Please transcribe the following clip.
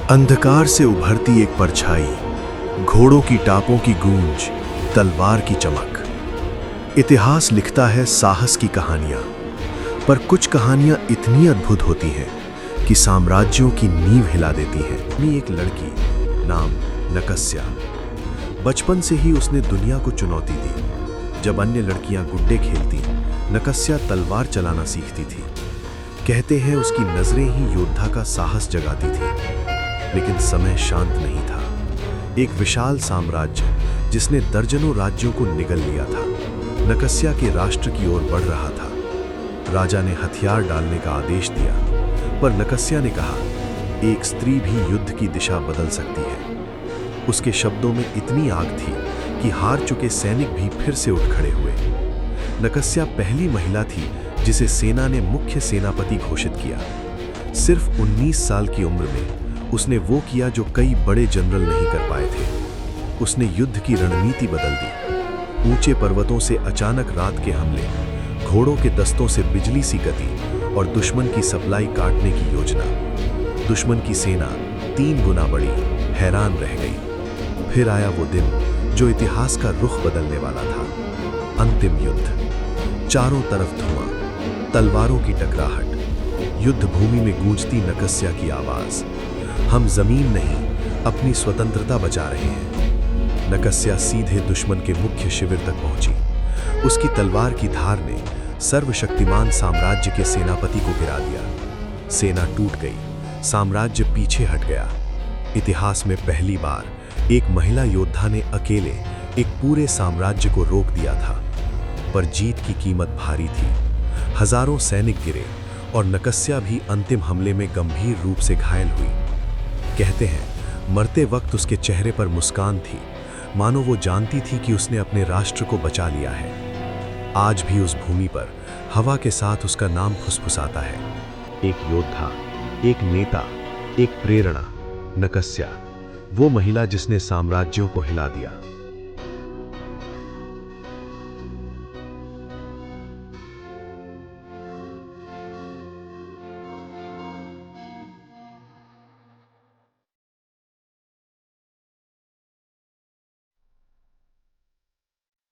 अंधकार से उभरती एक परछाई, घोड़ों की टापों की गूंज, तलवार की चमक। इतिहास लिखता है साहस की कहानियां, पर कुछ कहानियां इतनी अद्भुत होती हैं कि साम्राज्यों की नींव हिला देती हैं। एक लड़की, नाम नकस्या। बचपन से ही उसने दुनिया को चुनौती दी। जब अन्य लड़कियां गुड्डे खेलती, नकस्या तलवार चलाना सीखती थी। कहते हैं उसकी नजरें ही योद्धा का साहस जगाती थी। लेकिन समय शांत नहीं था। एक विशाल साम्राज्य जिसने दर्जनों राज्यों को निगल लिया था, नकस्या के राष्ट्र की ओर बढ़ रहा था। राजा ने हथियार डालने का आदेश दिया, पर नकस्या ने कहा, एक स्त्री भी युद्ध की दिशा बदल सकती है। उसके शब्दों में इतनी आग थी कि हार चुके सैनिक भी फिर से उठ खड़े हुए। नकस्या पहली महिला थी जिसे सेना ने मुख्य सेनापति घोषित किया। सिर्फ 19 साल की उम्र में उसने वो किया जो कई बड़े जनरल नहीं कर पाए थे। उसने युद्ध की रणनीति बदल दी। ऊंचे पर्वतों से अचानक रात के हमले, घोड़ों के दस्तों से बिजली सी गति और दुश्मन की सप्लाई काटने की योजना। दुश्मन की सेना 3 गुना बढ़ी, हैरान रह गई। फिर आया वो दिन जो इतिहास का रुख बदलने वाला था। अंतिम युद्ध। चारों तरफ धुआं, तलवारों की टकराहट, युद्ध भूमि में गूंजती नकस्या की आवाज, हम जमीन नहीं, अपनी स्वतंत्रता बचा रहे हैं। नकस्या सीधे दुश्मन के मुख्य शिविर तक पहुंची। उसकी तलवार की धार ने सर्वशक्तिमान साम्राज्य के सेनापति को गिरा दिया। सेना टूट गई, साम्राज्य पीछे हट गया। इतिहास में पहली बार एक महिला योद्धा ने अकेले एक पूरे साम्राज्य को रोक दिया था। पर जीत की कीमत भारी थी। हजारों सैनिक गिरे और नकस्या भी अंतिम हमले में गंभीर रूप से घायल हुई। कहते हैं मरते वक्त उसके चेहरे पर मुस्कान थी, मानो वो जानती थी कि उसने अपने राष्ट्र को बचा लिया है। आज भी उस भूमि पर हवा के साथ उसका नाम फुसफुसाता है। एक योद्धा, एक नेता, एक प्रेरणा। नकस्या, वो महिला जिसने साम्राज्यों को हिला दिया।